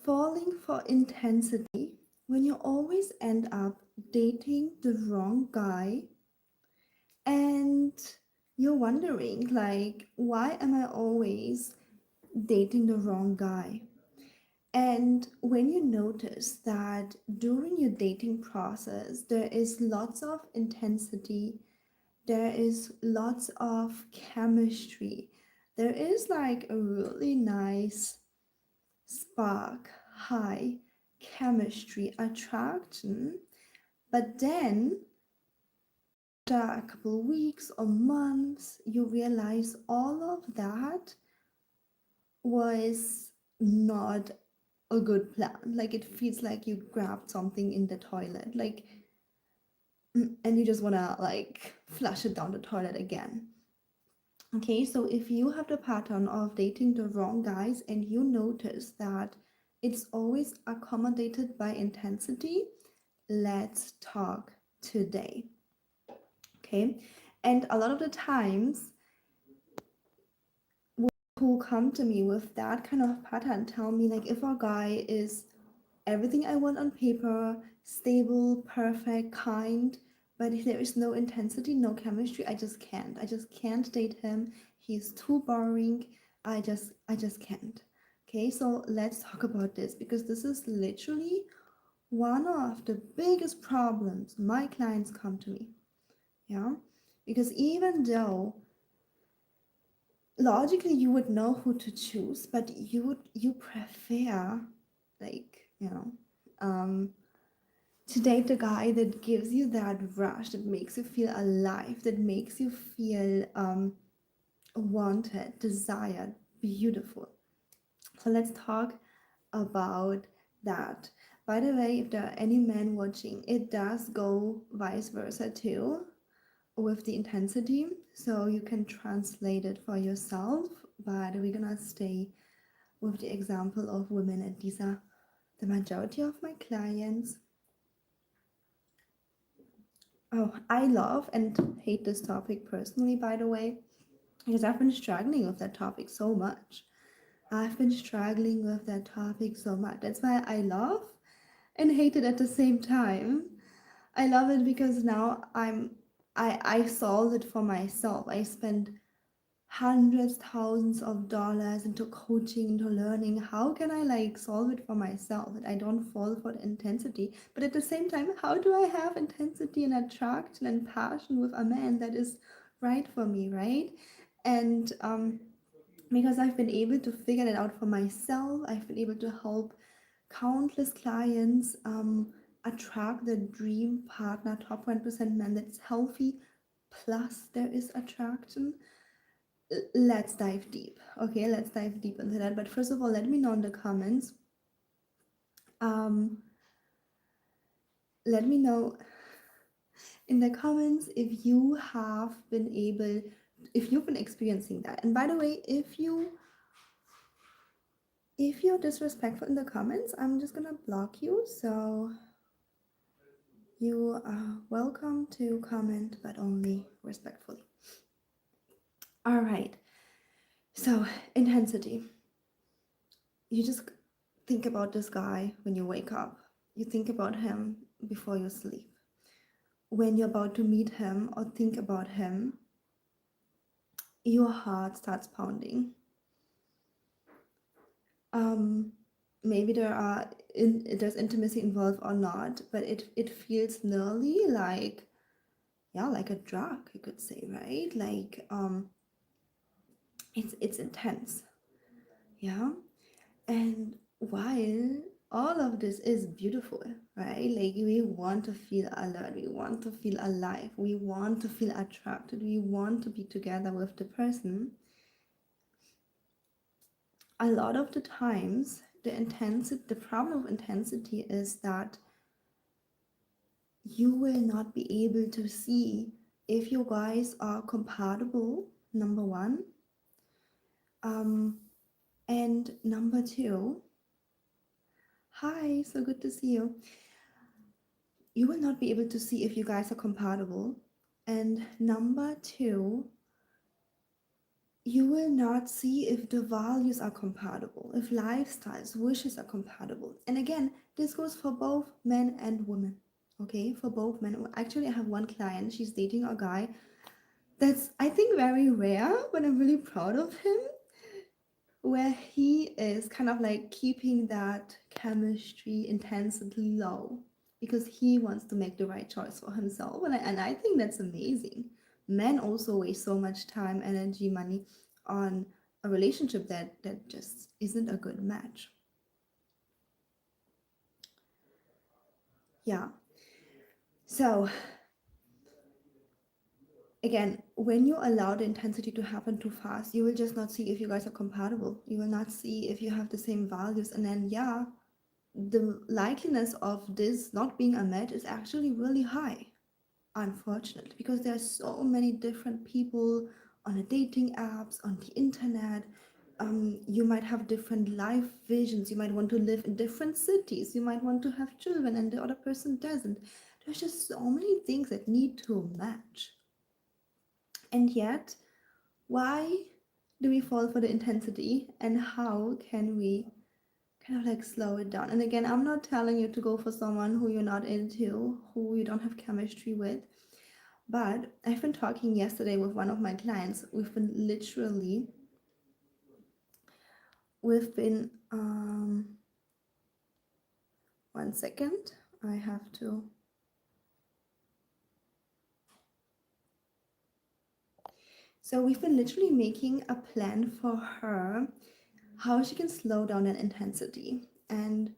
falling for intensity when you always end up dating the wrong guy and you're wondering, like, why am I always dating the wrong guy? And when you notice that during your dating process, there is lots of intensity, there is lots of chemistry, there is like a really nice spark, high chemistry, attraction, but then after a couple weeks or months, you realize all of that was not a good plan. Like it feels like you grabbed something in the toilet, like, and you just wanna like flush it down the toilet again. Okay, so if you have the pattern of dating the wrong guys and you notice that it's always accommodated by intensity, let's talk today. Okay, and a lot of the times who come to me with that kind of pattern tell me, like, if a guy is everything I want on paper, stable, perfect, kind, but if there is no intensity, no chemistry, I just can't date him. He's too boring. I just can't. Okay, so let's talk about this because this is literally one of the biggest problems my clients come to me. Yeah, because even though logically you would know who to choose, but you prefer, like, to date a guy that gives you that rush, that makes you feel alive, that makes you feel wanted, desired, beautiful. So let's talk about that. By the way, if there are any men watching, it does go vice versa too with the intensity, so you can translate it for yourself, but we're gonna stay with the example of women, and these are the majority of my clients. Oh, I love and hate this topic personally, by the way, because I've been struggling with that topic so much. I've been struggling with that topic so much. That's why I love and hate it at the same time. I love it because now I solved it for myself. I spent hundreds, thousands of dollars into coaching, into learning. How can I like solve it for myself that I don't fall for the intensity? But at the same time, how do I have intensity and attraction and passion with a man that is right for me, right? And because I've been able to figure that out for myself, I've been able to help countless clients attract the dream partner, top 1% man that's healthy, plus there is attraction. Let's dive deep. Okay, let's dive deep into that. But first of all, let me know in the comments. Um, Let me know in the comments if you have been able, if you've been experiencing that. And by the way, if you're disrespectful in the comments, I'm just gonna block you. So you are welcome to comment, but only respectfully. All right. So intensity. You just think about this guy when you wake up. You think about him before you sleep. When you're about to meet him or think about him, your heart starts pounding. Um, Maybe there's intimacy involved or not, but it feels nearly like, yeah, like a drug, you could say, right? Like it's intense, yeah. And while all of this is beautiful, right? Like we want to feel alert, we want to feel alive, we want to feel attracted, we want to be together with the person. A lot of the times, the problem of intensity is that you will not be able to see if you guys are compatible, number one. And number two, hi, so good to see you. You will not be able to see if you guys are compatible. And number two, you will not see if the values are compatible, if lifestyles, wishes are compatible. And again, this goes for both men and women. Okay, for both men. Actually, I have one client, she's dating a guy that's, I think, very rare, but I'm really proud of him, where he is kind of like keeping that chemistry intensity low because he wants to make the right choice for himself. And I think that's amazing. Men also waste so much time, energy, money on a relationship that just isn't a good match. Yeah. So again, when you allow the intensity to happen too fast, you will just not see if you guys are compatible. You will not see if you have the same values. And then, yeah, the likeliness of this not being a match is actually really high, unfortunately, because there are so many different people on the dating apps, on the internet. You might have different life visions. You might want to live in different cities. You might want to have children, and the other person doesn't. There's just so many things that need to match. And yet, why do we fall for the intensity, and how can we kind of like slow it down? And again, I'm not telling you to go for someone who you're not into, who you don't have chemistry with, but I've been talking yesterday with one of my clients. We've been, one second, I have to. So we've been literally making a plan for her how she can slow down that intensity. And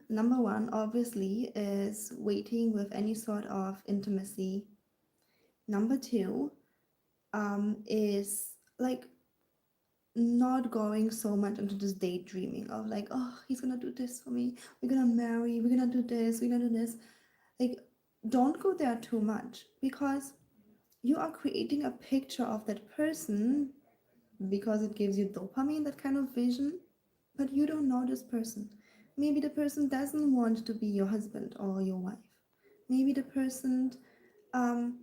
number one, obviously, is waiting with any sort of intimacy. Number two, is like not going so much into this daydreaming of like, oh, he's gonna do this for me, we're gonna marry, we're gonna do this, we're gonna do this. Like, don't go there too much, because you are creating a picture of that person because it gives you dopamine, that kind of vision, but you don't know this person. Maybe the person doesn't want to be your husband or your wife. Maybe the person um,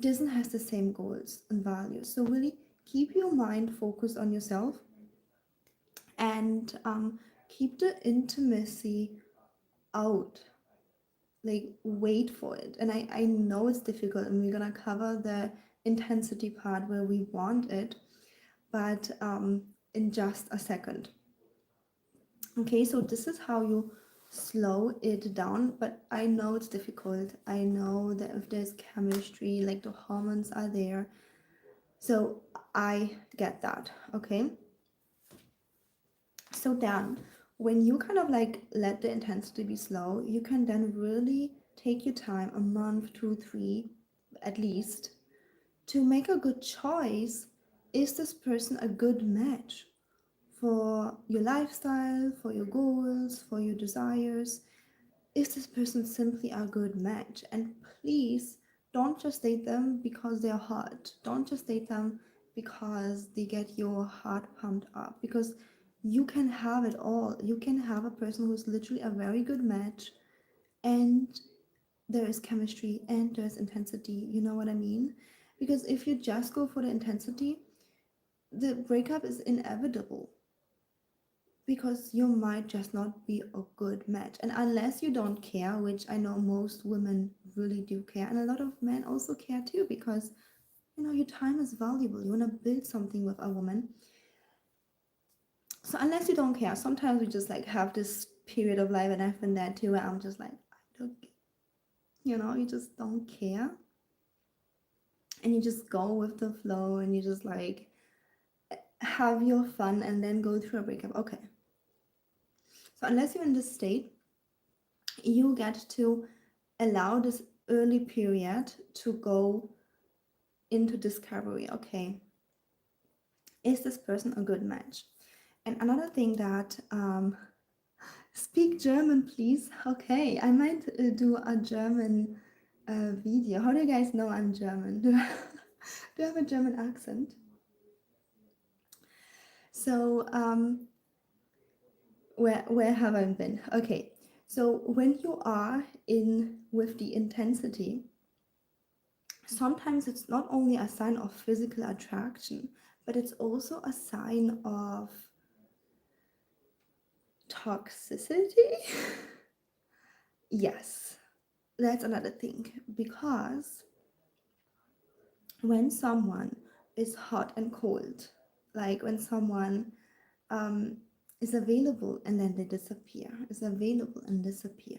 doesn't have the same goals and values. So really keep your mind focused on yourself, and keep the intimacy out. Like, wait for it. And I know it's difficult, and we're gonna cover the intensity part where we want it, but in just a second. Okay, so this is how you slow it down, but I know it's difficult. I know that if there's chemistry, like the hormones are there. So I get that. Okay. So then, when you kind of like let the intensity be slow, you can then really take your time, a month, two, three, at least, to make a good choice. Is this person a good match for your lifestyle, for your goals, for your desires? Is this person simply a good match? And please don't just date them because they're hot. Don't just date them because they get your heart pumped up. Because you can have it all. You can have a person who's literally a very good match, and there is chemistry and there's intensity. You know what I mean? Because if you just go for the intensity, the breakup is inevitable, because you might just not be a good match. And unless you don't care, which I know most women really do care, and a lot of men also care too, because your time is valuable. You want to build something with a woman. So unless you don't care, sometimes we just like have this period of life, and I've been there too, where I'm just like, I don't, you just don't care, and you just go with the flow, and you just like have your fun and then go through a breakup. Okay. So unless you're in this state, you get to allow this early period to go into discovery. Okay, is this person a good match? And another thing that, speak German, please. Okay, I might do a German video. How do you guys know I'm German? Do I have a German accent? So, where have I been? Okay, so when you are in with the intensity, sometimes it's not only a sign of physical attraction, but it's also a sign of toxicity. Yes, that's another thing, because when someone is hot and cold, like when someone um, is available and then they disappear, is available and disappear,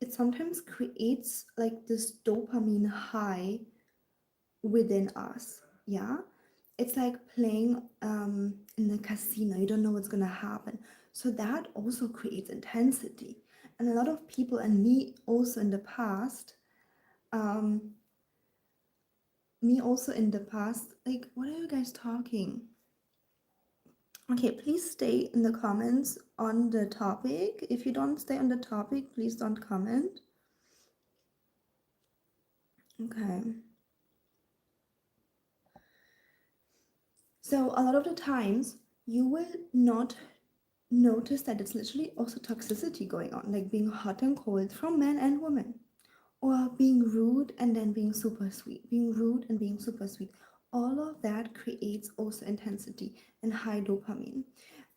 it sometimes creates like this dopamine high within us. Yeah, it's like playing in the casino. You don't know what's gonna happen, so that also creates intensity. And a lot of people, and me also in the past, um, like, what are you guys talking? Okay, please stay in the comments on the topic. If you don't stay on the topic, please don't comment. Okay. So a lot of the times you will not notice that it's literally also toxicity going on, like being hot and cold from men and women, or being rude and then being super sweet, being rude and being super sweet. All of that creates also intensity and high dopamine.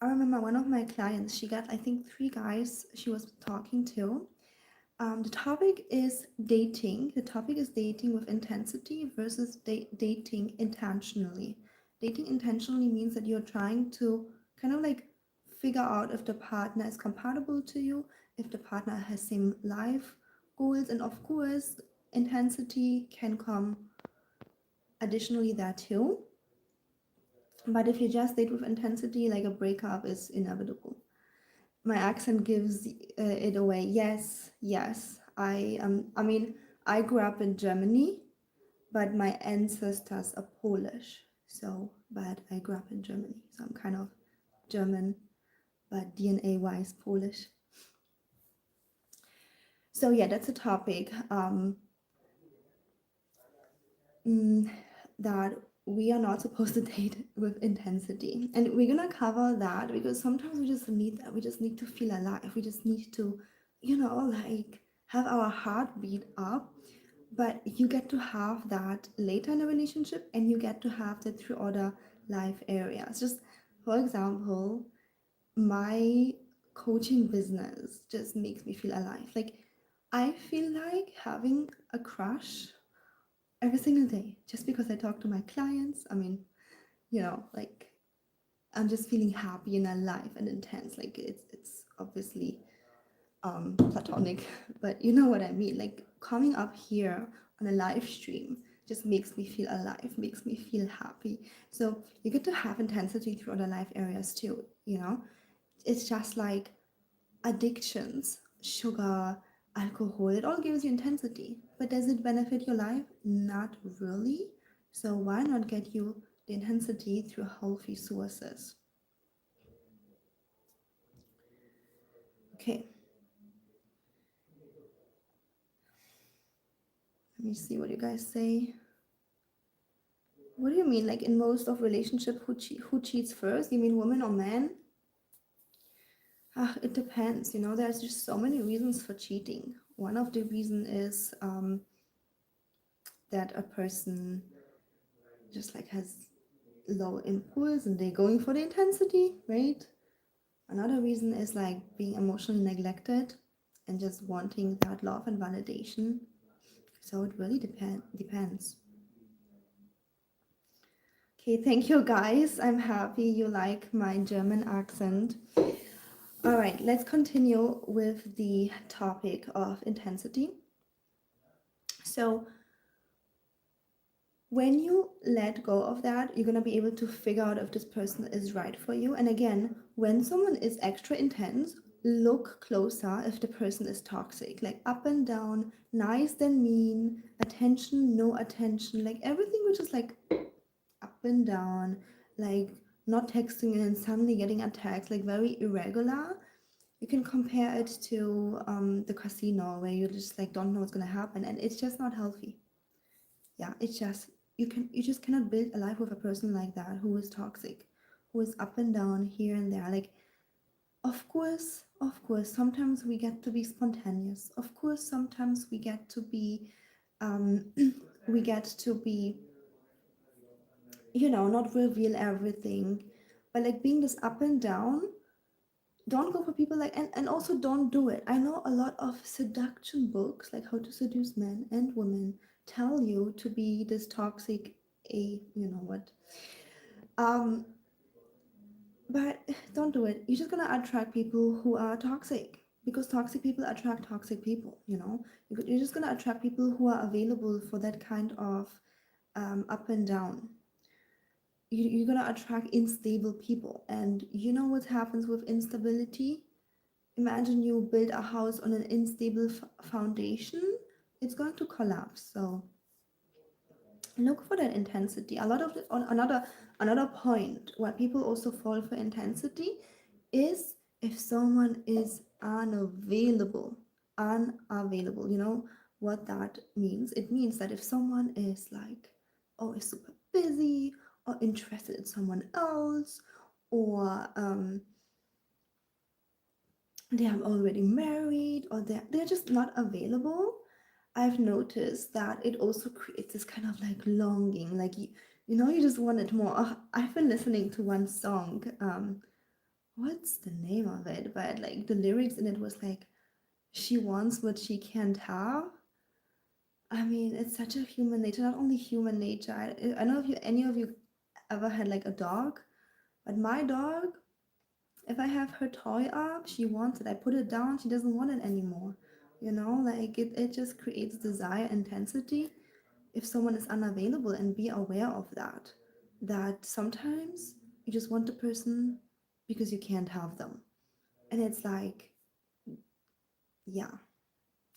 I remember one of my clients, she got, I think, three guys she was talking to. The topic is dating. The topic is dating with intensity versus dating intentionally. Dating intentionally means that you're trying to kind of like figure out if the partner is compatible to you, if the partner has same life goals, and of course, intensity can come additionally that too. But if you just date with intensity, like a breakup is inevitable. My accent gives it away. Yes, yes. I mean, I grew up in Germany, but my ancestors are Polish. So, but I grew up in Germany, so I'm kind of German, but DNA wise Polish. So yeah, that's a topic mm, that we are not supposed to date with intensity, and we're gonna cover that because sometimes we just need that. We just need to feel alive. We just need to, like have our heart beat up. But you get to have that later in a relationship, and you get to have that through other life areas. Just for example, my coaching business just makes me feel alive. Like I feel like having a crush every single day just because I talk to my clients. I mean, like I'm just feeling happy and alive and intense. Like it's obviously platonic, but you know what I mean. Like coming up here on a live stream just makes me feel alive, makes me feel happy. So you get to have intensity through other life areas too. It's just like addictions, sugar, alcohol, it all gives you intensity. But does it benefit your life? Not really. So why not get you the intensity through healthy sources? Okay, let me see what you guys say. What do you mean? Like in most of relationship, who cheats first? You mean woman or man? It depends. There's just so many reasons for cheating. One of the reason is that a person just like has low impulse and they're going for the intensity, right? Another reason is like being emotionally neglected and just wanting that love and validation. So it really depends. Okay, thank you guys. I'm happy you like my German accent. All right, let's continue with the topic of intensity. So when you let go of that, you're going to be able to figure out if this person is right for you. And again, when someone is extra intense, look closer if the person is toxic, like up and down, nice then mean, attention, no attention, like everything which is like up and down, like not texting and suddenly getting a text, like very irregular. You can compare it to the casino where you just like don't know what's going to happen, and it's just not healthy. Yeah, it's just you just cannot build a life with a person like that who is toxic, who is up and down here and there. Like of course sometimes we get to be spontaneous. Of course sometimes we get to be um we get to be, not reveal everything, but like being this up and down. Don't go for people like, and also don't do it. I know a lot of seduction books, like How to Seduce Men and Women, tell you to be this toxic, a you know what, um but don't do it. You're just gonna attract people who are toxic, because toxic people attract toxic people. You're just gonna attract people who are available for that kind of up and down. You're gonna attract unstable people, and you know what happens with instability. Imagine you build a house on an unstable foundation, it's going to collapse. So look for that intensity. A lot of another point where people also fall for intensity is if someone is unavailable. You know what that means? It means that if someone is like, oh, is super busy, or interested in someone else, or they are already married, or they're just not available. I've noticed that it also creates this kind of like longing, like you just want it more. I've been listening to one song, what's the name of it, but like the lyrics in it was like, she wants what she can't have. I mean, it's such a human nature. Not only human nature, I don't know if any of you ever had like a dog, but my dog, if I have her toy up, she wants it. I put it down, she doesn't want it anymore. Like it just creates desire intensity if someone is unavailable, and be aware of that. That sometimes you just want the person because you can't have them. And it's like, yeah,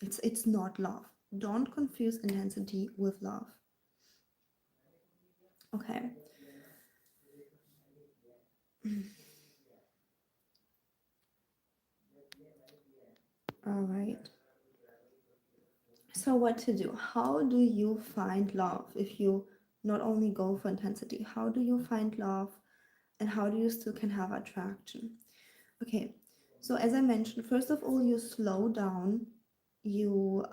it's not love. Don't confuse intensity with love. Okay. All right. So, what to do? How do you find love if you not only go for intensity? How do you find love, and how do you still can have attraction? Okay, so as I mentioned, first of all, you slow down. You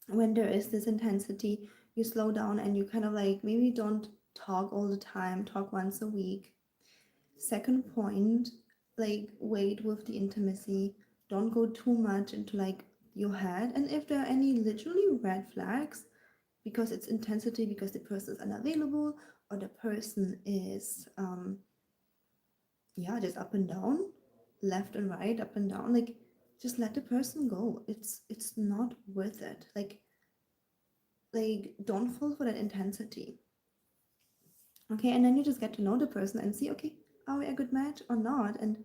When there is this intensity, you slow down, and you kind of like maybe don't talk all the time. Talk once a week. Second point, like wait with the intimacy. Don't go too much into like your head. And if there are any literally red flags, because it's intensity, because the person is unavailable, or the person is yeah, just up and down, left and right, up and down, like just let the person go. It's not worth it. Like don't fall for that intensity. Okay, and then you just get to know the person and see, okay, are we a good match or not? And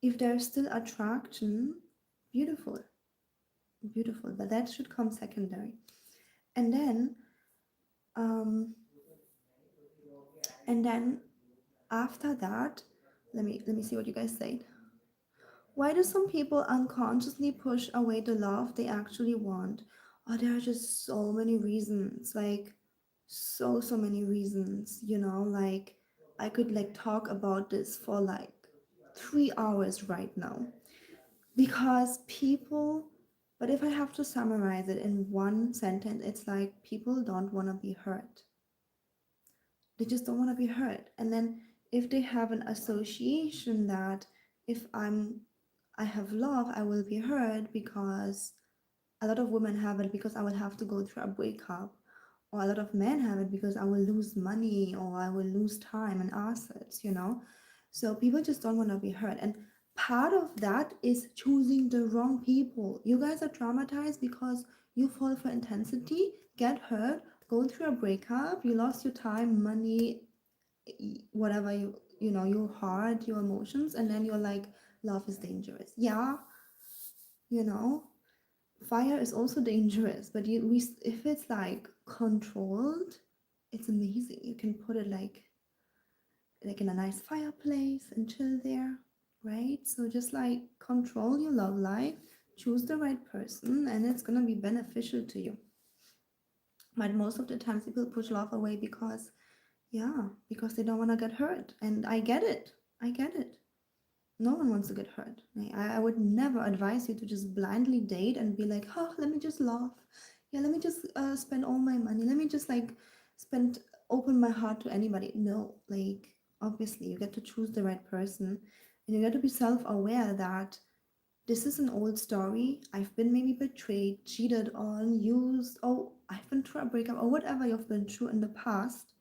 if there's still attraction, beautiful, beautiful, but that should come secondary. And then um and then after that, let me see what you guys say. Why do some people unconsciously push away the love they actually want? Oh, there are just so many reasons. Like, so many reasons, like I could like talk about this for like 3 hours right now. Because people, but if I have to summarize it in one sentence, it's like people don't want to be hurt. They just don't want to be hurt. And then if they have an association that if I have love, I will be hurt, because a lot of women have it because I will have to go through a breakup, or a lot of men have it because I will lose money, or I will lose time and assets. So people just don't want to be hurt. And part of that is choosing the wrong people. You guys are traumatized because you fall for intensity, get hurt, go through a breakup, you lost your time, money, whatever, your heart, your emotions, and then you're like, love is dangerous. Yeah, you know fire is also dangerous, but if it's like controlled, it's amazing. You can put it like in a nice fireplace and chill there, right? So just like control your love life, choose the right person, and it's gonna be beneficial to you. But most of the times people push love away because, yeah, because they don't want to get hurt. And I get it. I get it. No one wants to get hurt. I would never advise you to just blindly date and be like, oh, let me just love. yeah, let me just spend all my money. Let me just like spend open my heart to anybody. No, like obviously you get to choose the right person, and you get to be self-aware that this is an old story. I've been maybe betrayed, cheated on, used, or I've been through a breakup, or whatever you've been through in the past.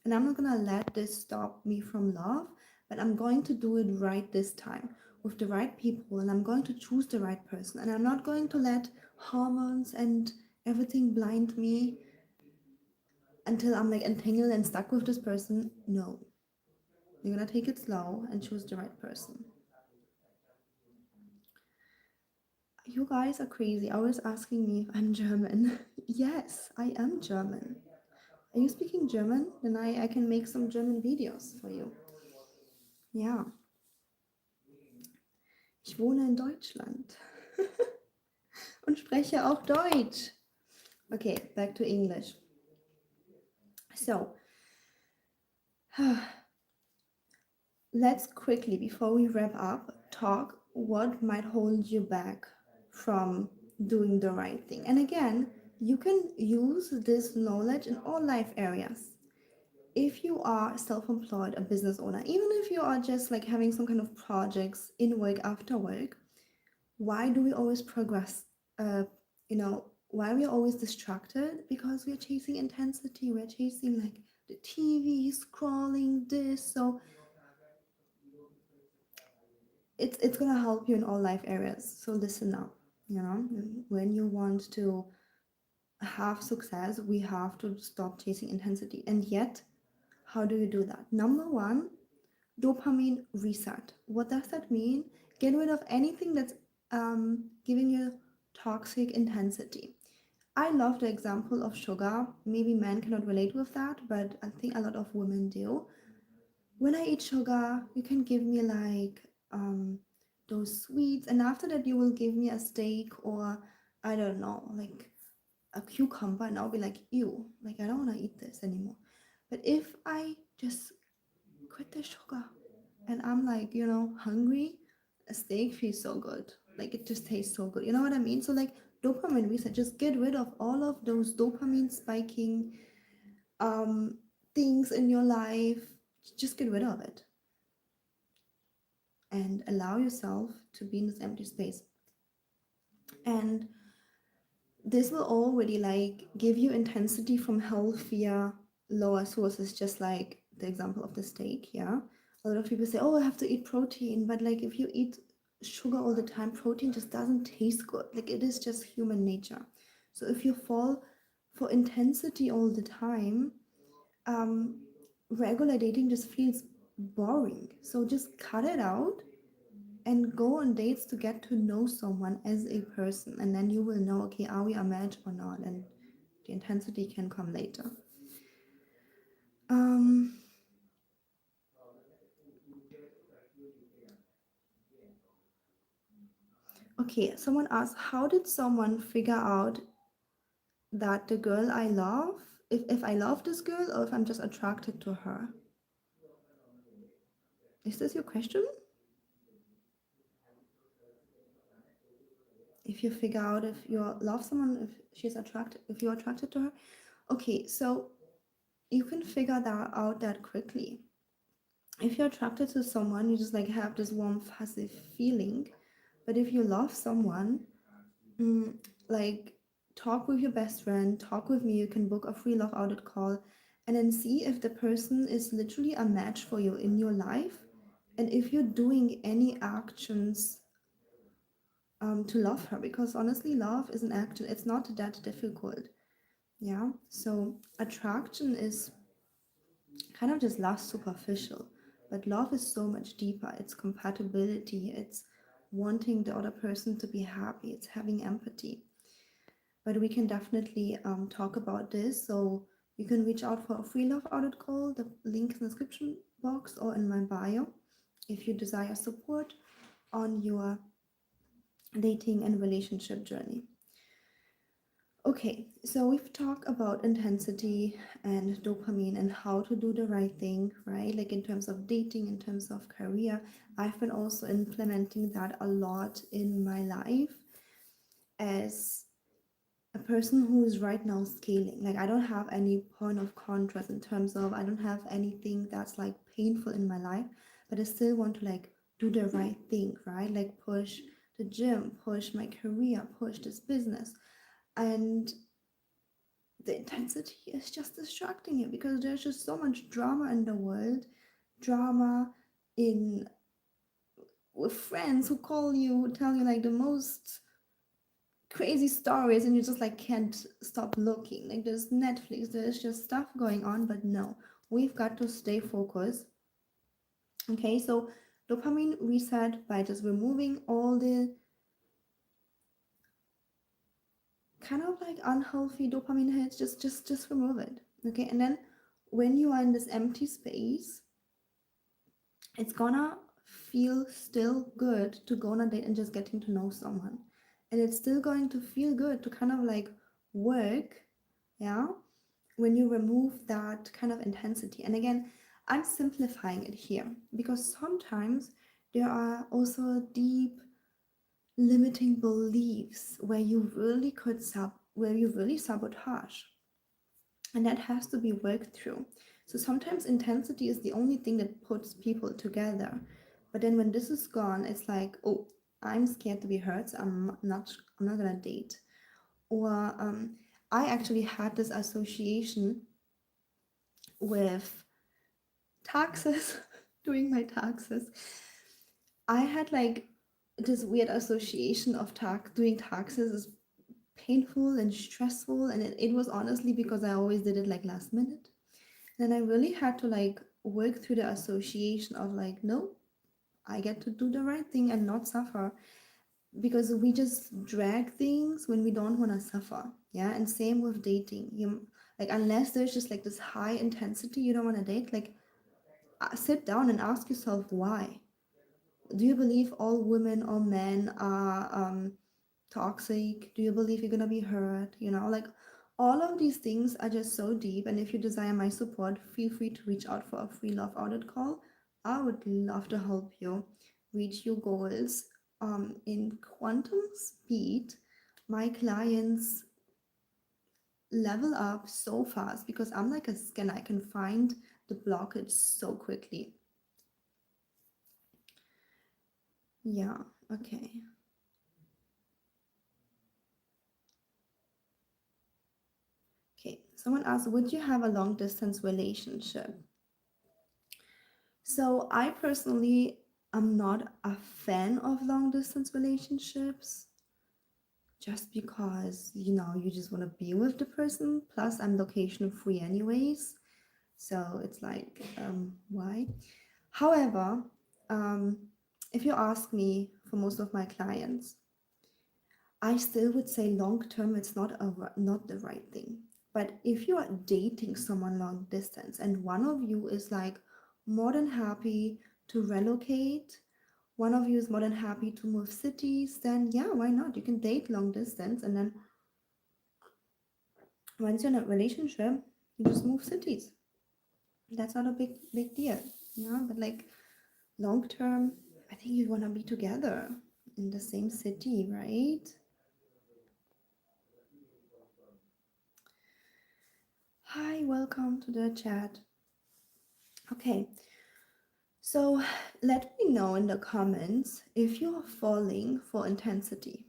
And I'm not gonna let this stop me from love, but I'm going to do it right this time with the right people, and I'm going to choose the right person. And I'm not going to let hormones and everything blind me until I'm like entangled and stuck with this person. No, you're gonna take it slow and choose the right person. You guys are crazy, always asking me if I'm German. Yes, I am German. Are you speaking German? Then I can make some German videos for you. Ja, ich wohne in Deutschland und spreche auch Deutsch. Okay, back to English. So, let's quickly, before we wrap up, talk what might hold you back from doing the right thing. And again, you can use this knowledge in all life areas. If you are self-employed, a business owner, even if you are just like having some kind of projects in work after work, why do we always progress? Why are we always distracted? Because we're chasing intensity, we're chasing like the TV, scrolling this. So it's gonna help you in all life areas. So listen up. When you want to have success, we have to stop chasing intensity. And yet, how do you do that? Number one, dopamine reset. What does that mean? Get rid of anything that's giving you toxic intensity. I love the example of sugar. Maybe men cannot relate with that, but I think a lot of women do. When I eat sugar, you can give me like those sweets, and after that, you will give me a steak or I don't know, like a cucumber, and I'll be like, ew, like I don't want to eat this anymore. But if I just quit the sugar and I'm like, hungry, a steak feels so good. Like it just tastes so good. You know what I mean? So like dopamine reset, just get rid of all of those dopamine spiking um things in your life. Just get rid of it and allow yourself to be in this empty space. And this will already like give you intensity from healthier, lower sources, just like the example of the steak. Yeah, a lot of people say, oh, I have to eat protein, but like if you eat sugar all the time, protein just doesn't taste good. Like it is just human nature. So if you fall for intensity all the time, um regular dating just feels boring. So just cut it out and go on dates to get to know someone as a person, and then you will know, okay, are we a match or not, and the intensity can come later. um okay, someone asked, how did someone figure out that the girl I love, if I love this girl or if I'm just attracted to her? Is this your question? If you figure out if you love someone, if she's attracted, if you're attracted to her. Okay, so you can figure that out that quickly. If you're attracted to someone, you just like have this warm fuzzy feeling. But if you love someone, mm, like talk with your best friend, talk with me, you can book a free love audit call, and then see if the person is literally a match for you in your life, and if you're doing any actions to love her, because honestly love is an action, it's not that difficult. Yeah, so attraction is kind of just last superficial, but love is so much deeper. It's compatibility, it's wanting the other person to be happy, it's having empathy. But we can definitely talk about this. So you can reach out for a free love audit call. The link in the description box or in my bio if you desire support on your dating and relationship journey. Okay, so we've talked about intensity and dopamine and how to do the right thing, right? Like in terms of dating, in terms of career. I've been also implementing that a lot in my life as a person who is right now scaling. Like, I don't have any point of contrast in terms of, I don't have anything that's like painful in my life, but I still want to like do the right thing, right? Like push the gym, push my career, push this business. And the intensity is just distracting you because there's just so much drama in the world, drama in with friends who call you, who tell you like the most crazy stories, and you just like can't stop looking. Like, there's Netflix, there's just stuff going on, but no, we've got to stay focused. Okay, so dopamine reset by just removing all the kind of like unhealthy dopamine hits. Just remove it. Okay, and then when you are in this empty space, it's gonna feel still good to go on a date and just getting to know someone, and it's still going to feel good to kind of like work, yeah, when you remove that kind of intensity. And again, I'm simplifying it here because sometimes there are also deep limiting beliefs where you really where you really sabotage, and that has to be worked through. So sometimes intensity is the only thing that puts people together, but then when this is gone, it's like, oh, I'm scared to be hurt, so I'm not gonna date. Or I actually had this association with taxes, doing my taxes. I had like this weird association of doing taxes is painful and stressful, and it was honestly because I always did it like last minute. Then I really had to like work through the association of like, no, I get to do the right thing and not suffer, because we just drag things when we don't want to suffer. Yeah, and same with dating. You like, unless there's just like this high intensity, you don't want to date. Like, sit down and ask yourself why. Do you believe all women or men are toxic? Do you believe you're gonna be hurt? Like, all of these things are just so deep. And if you desire my support, feel free to reach out for a free love audit call. I would love to help you reach your goals in quantum speed. My clients level up so fast because I'm like a scanner. I can find the blockage so quickly. Yeah, okay. Okay, someone asked, would you have a long distance relationship? So I personally am not a fan of long distance relationships just because, you just want to be with the person. Plus, I'm location free anyways. So it's like, why? However, um, if you ask me, for most of my clients, I still would say long term it's not the right thing. But if you are dating someone long distance and one of you is like more than happy to relocate, one of you is more than happy to move cities, then yeah, why not? You can date long distance, and then once you're in a relationship, you just move cities. That's not a big deal. Yeah, but like long term, I think you wanna be together in the same city, right? Hi, welcome to the chat. Okay, so let me know in the comments if you're falling for intensity.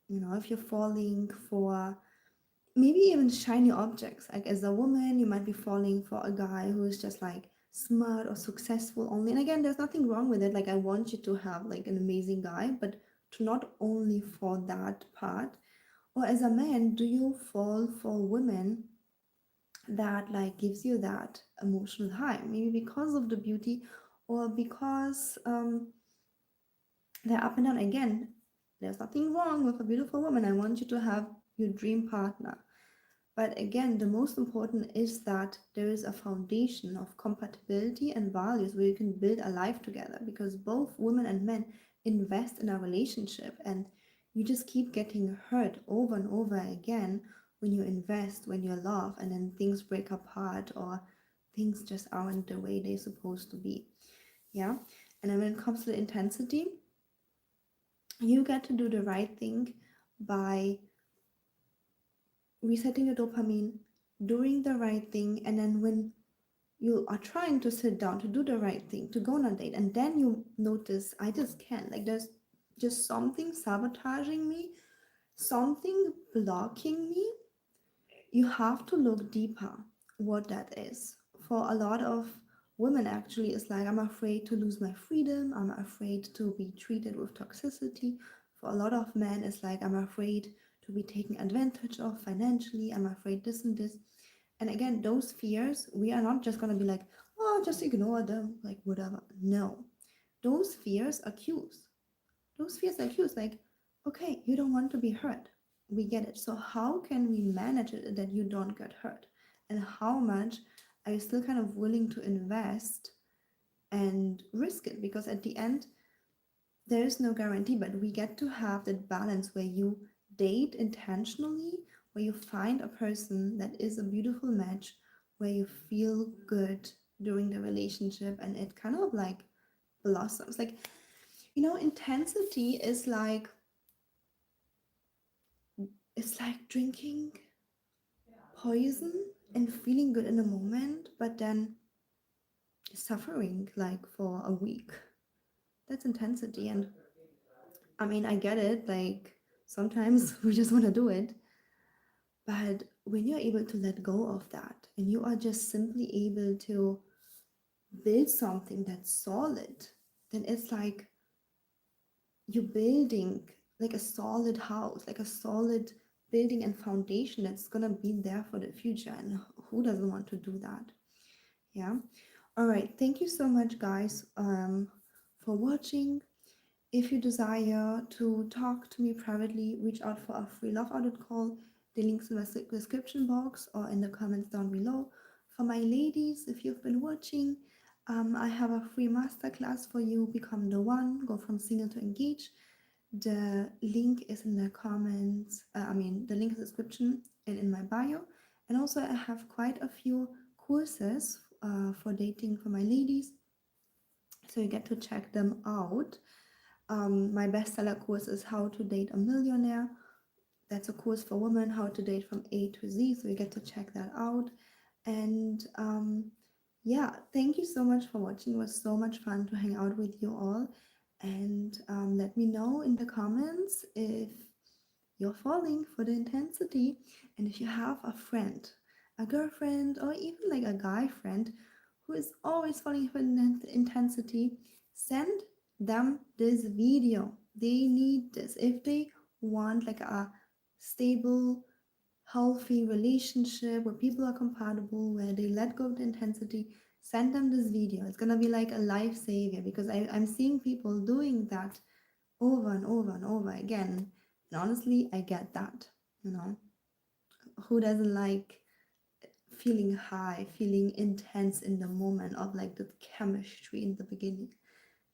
If you're falling for maybe even shiny objects. Like, as a woman, you might be falling for a guy who's just like smart or successful only. And again, there's nothing wrong with it. Like, I want you to have like an amazing guy, but to not only for that part. Or as a man, do you fall for women that like gives you that emotional high, maybe because of the beauty, or because they're up and down? Again, there's nothing wrong with a beautiful woman. I want you to have your dream partner, but again, the most important is that there is a foundation of compatibility and values where you can build a life together, because both women and men invest in a relationship, and you just keep getting hurt over and over again when you invest, when you love, and then things break apart or things just aren't the way they're supposed to be. Yeah. And then when it comes to the intensity, you get to do the right thing by resetting your dopamine, doing the right thing, and then when you are trying to sit down to do the right thing, to go on a date, and then you notice, I just can't, like there's just something sabotaging me, something blocking me, you have to look deeper what that is. For a lot of women, actually, it's like, I'm afraid to lose my freedom, I'm afraid to be treated with toxicity. For a lot of men, it's like, I'm afraid to be taken advantage of financially, I'm afraid this and this. And again, those fears, we are not just going to be like, oh, just ignore them, like whatever. No, those fears accuse. Those fears accuse, like, okay, you don't want to be hurt. We get it. So, how can we manage it that you don't get hurt? And how much are you still kind of willing to invest and risk it? Because at the end, there is no guarantee, but we get to have that balance where you date intentionally, where you find a person that is a beautiful match, where you feel good during the relationship, and it kind of like blossoms. Like, intensity is like, it's like drinking poison and feeling good in a moment, but then suffering like for a week. That's intensity. And I mean, I get it. Like, sometimes we just want to do it. But when you're able to let go of that and you are just simply able to build something that's solid, then it's like you're building like a solid house, like a solid building and foundation that's gonna be there for the future. And who doesn't want to do that? Yeah. All right. Thank you so much, guys, for watching. If you desire to talk to me privately, reach out for a free love audit call. The links in the description box or in the comments down below. For my ladies, if you've been watching, I have a free masterclass for you. Become the one. Go from single to engaged. The link is in the comments. The link in the description and in my bio. And also, I have quite a few courses for dating for my ladies, so you get to check them out. My bestseller course is How to Date a Millionaire. That's a course for women, how to date from A to Z. So you get to check that out. And yeah, thank you so much for watching. It was so much fun to hang out with you all. And let me know in the comments if you're falling for the intensity. And if you have a friend, a girlfriend, or even like a guy friend who is always falling for the intensity, send them this video. They need this. If they want like a stable, healthy relationship where people are compatible, where they let go of the intensity, send them this video. It's gonna be like a life savior, because I'm seeing people doing that over and over and over again. And honestly, I get that. You know, who doesn't like feeling high, feeling intense in the moment of like the chemistry in the beginning?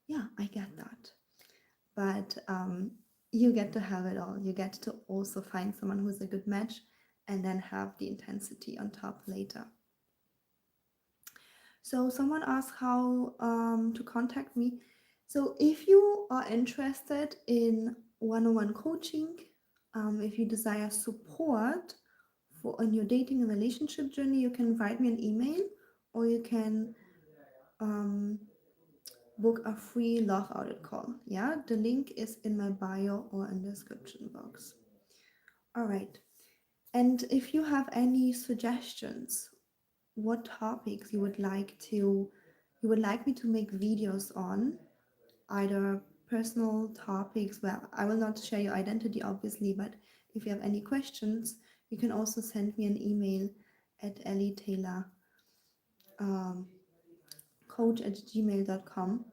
Yeah, I get that. But you get to have it all. You get to also find someone who's a good match and then have the intensity on top later. So someone asked how to contact me. So if you are interested in one-on-one coaching, if you desire support for on your dating and relationship journey, you can write me an email, or you can um, book a free love audit call. Yeah, the link is in my bio or in the description box. All right. And if you have any suggestions, what topics you would like me to make videos on, either personal topics, well, I will not share your identity obviously, but if you have any questions, you can also send me an email at ellie.taylor.coach at gmail.com.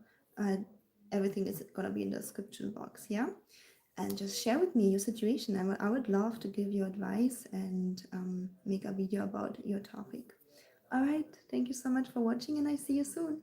Everything is gonna be in the description box, yeah? And just share with me your situation. I would love to give you advice and make a video about your topic. All right, thank you so much for watching, and I see you soon.